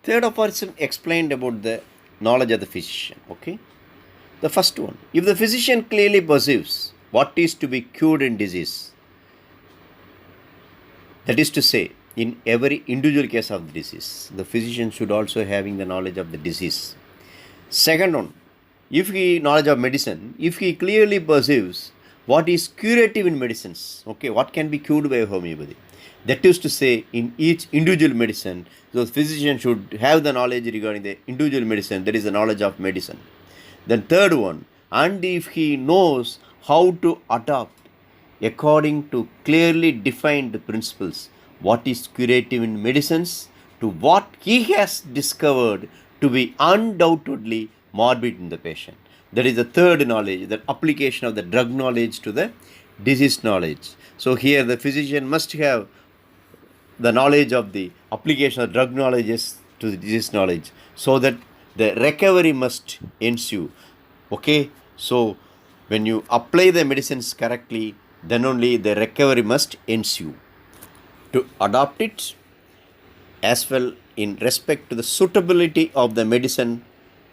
Third aphorism explained about the knowledge of the physician. Okay. The first one, if the physician clearly perceives what is to be cured in disease, that is to say, in every individual case of the disease, the physician should also having the knowledge of the disease. Second one, if he knowledge of medicine, if he clearly perceives what is curative in medicines, okay, what can be cured by homeopathy. That is to say, in each individual medicine, the physician should have the knowledge regarding the individual medicine, that is the knowledge of medicine. Then third one, and if he knows how to adopt according to clearly defined principles what is curative in medicines to what he has discovered to be undoubtedly morbid in the patient. That is the third knowledge, the application of the drug knowledge to the disease knowledge. So here the physician must have the knowledge of the application of drug knowledges to the disease knowledge so that the recovery must ensue. Okay, so when you apply the medicines correctly, then only the recovery must ensue. To adopt it as well in respect to the suitability of the medicine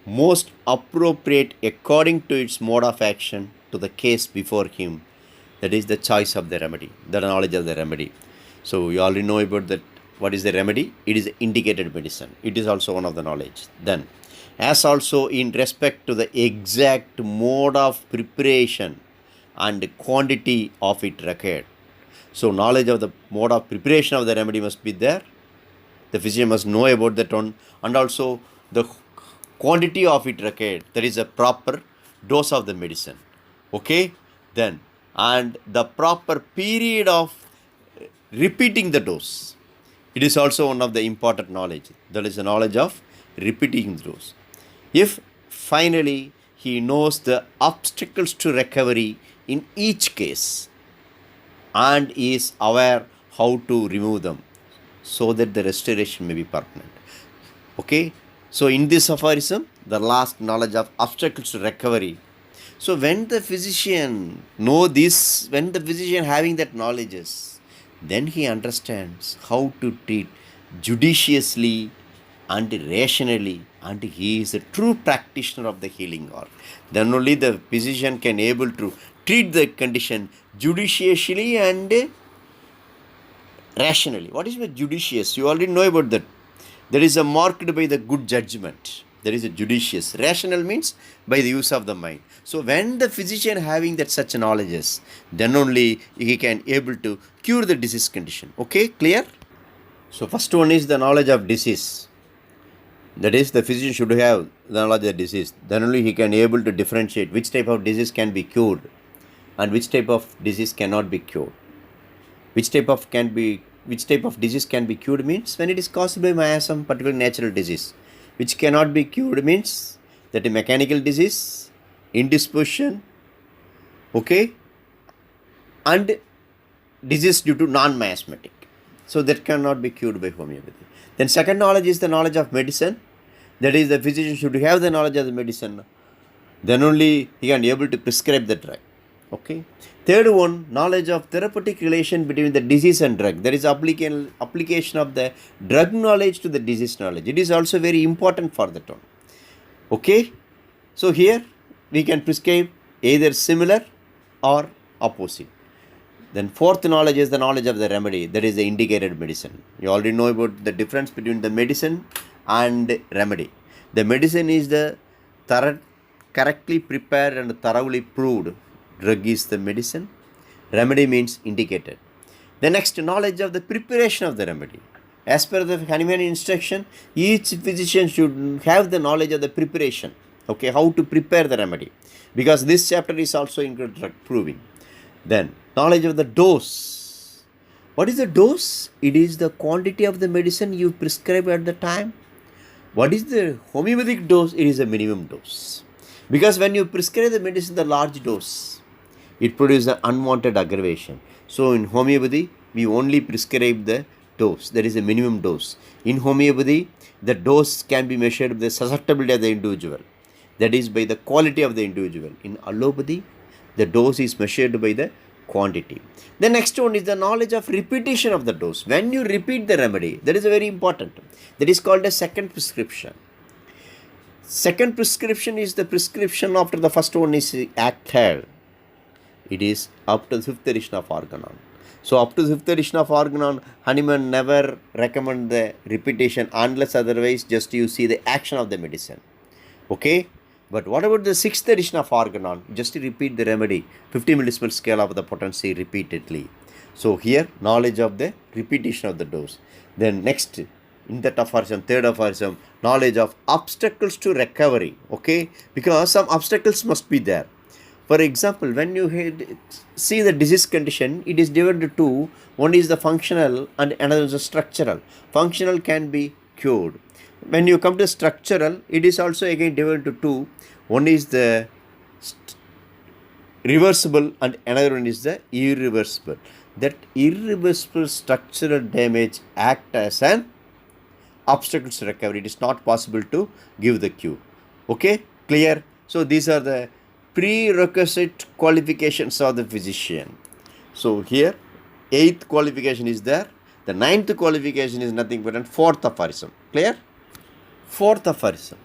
most appropriate according to its mode of action to the case before him, that is the choice of the remedy, the knowledge of the remedy. So you already know about that. What is the remedy? It is indicated medicine. It is also one of the knowledge. Then, as also in respect to the exact mode of preparation and quantity of it required. So knowledge of the mode of preparation of the remedy must be there. The physician must know about that one, and also the quantity of it required. That is a proper dose of the medicine. Okay, then and the proper period of repeating the dose. It is also one of the important knowledge. That is the knowledge of repeating the dose. If finally he knows the obstacles to recovery in each case and is aware how to remove them so that the restoration may be permanent. Okay, so in this aphorism, the last knowledge of obstacles to recovery. So when the physician know this, when the physician having that knowledges, then he understands how to treat judiciously and rationally, and he is a true practitioner of the healing art. Then only the physician can able to treat the condition judiciously and rationally. What is judicious? You already know about that. That is a marked by the good judgment. There is a judicious. Rational means by the use of the mind. So when the physician having that such knowledges, then only he can able to cure the disease condition. Okay, clear? So first one is the knowledge of disease. That is, the physician should have the knowledge of disease. Then only he can able to differentiate which type of disease can be cured and which type of disease cannot be cured. Which type of disease can be cured means when it is caused by some particular natural disease. Which cannot be cured means that a mechanical disease, indisposition, okay, and disease due to non-miasmatic. So that cannot be cured by homeopathy. Then second knowledge is the knowledge of medicine. That is, the physician should have the knowledge of the medicine. Then only he can be able to prescribe the drug. Okay. Third one, knowledge of therapeutic relation between the disease and drug. There is application of the drug knowledge to the disease knowledge. It is also very important for that one. Okay. So here we can prescribe either similar or opposite. Then fourth knowledge is the knowledge of the remedy. That is the indicated medicine. You already know about the difference between the medicine and remedy. The medicine is the correctly prepared and thoroughly proved. Drug is the medicine. Remedy means indicated. The next, knowledge of the preparation of the remedy. As per the Hahnemann instruction, each physician should have the knowledge of the preparation. Okay, how to prepare the remedy. Because this chapter is also included drug proving. Then, knowledge of the dose. What is the dose? It is the quantity of the medicine you prescribe at the time. What is the homeopathic dose? It is a minimum dose. Because when you prescribe the medicine, the large dose, it produces an unwanted aggravation. So in homeopathy, we only prescribe the dose. That is a minimum dose. In homeopathy, the dose can be measured by the susceptibility of the individual. That is by the quality of the individual. In allopathy, the dose is measured by the quantity. The next one is the knowledge of repetition of the dose. When you repeat the remedy, that is very important. That is called a second prescription. Second prescription is the prescription after the first one is acted. It is up to the fifth edition of Organon. So up to the fifth edition of Organon, Hahnemann never recommend the repetition unless otherwise just you see the action of the medicine. Okay? But what about the sixth edition of Organon? Just repeat the remedy, 50 millismol scale of the potency repeatedly. So here, knowledge of the repetition of the dose. Then next, in that aphorism, third aphorism, knowledge of obstacles to recovery. Okay? Because some obstacles must be there. For example, when you see the disease condition, it is divided into two. One is the functional and another is the structural. Functional can be cured. When you come to structural, it is also again divided into two. One is the reversible and another one is the irreversible. That irreversible structural damage act as an obstacle to recovery. It is not possible to give the cure. Okay, clear? So these are the prerequisite qualifications of the physician. So here, 8th qualification is there. The 9th qualification is nothing but a 4th aphorism. Clear? 4th aphorism.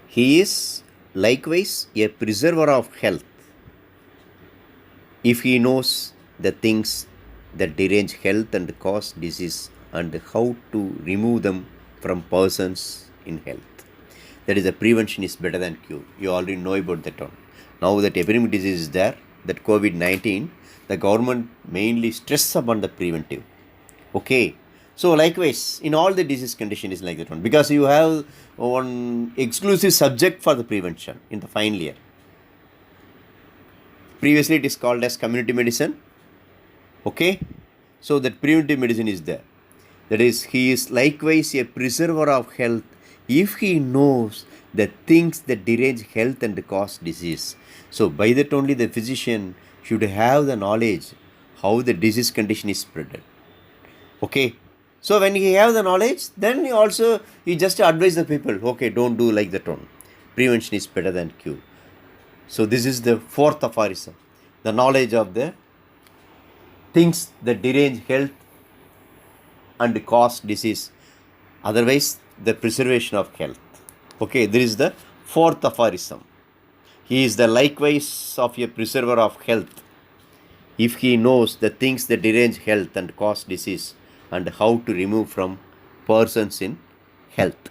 He is likewise a preserver of health if he knows the things that derange health and cause disease and how to remove them from persons in health. That is, the prevention is better than cure. You already know about that one. Now that epidemic disease is there, that COVID-19, the government mainly stress upon the preventive. Okay. So likewise, in all the disease condition is like that one. Because you have one exclusive subject for the prevention in the final year. Previously it is called as community medicine. Okay. So that preventive medicine is there. That is, he is likewise a preserver of health if he knows the things that derange health and cause disease. So by that only the physician should have the knowledge how the disease condition is spread. Okay. So when he have the knowledge, then he just advise the people, okay, don't do like that one. Prevention is better than cure. So this is the 4th aphorism. The knowledge of the things that derange health and cause disease. Otherwise, the preservation of health. Okay, this is the 4th aphorism. He is the likewise of a preserver of health if he knows the things that derange health and cause disease and how to remove from persons in health.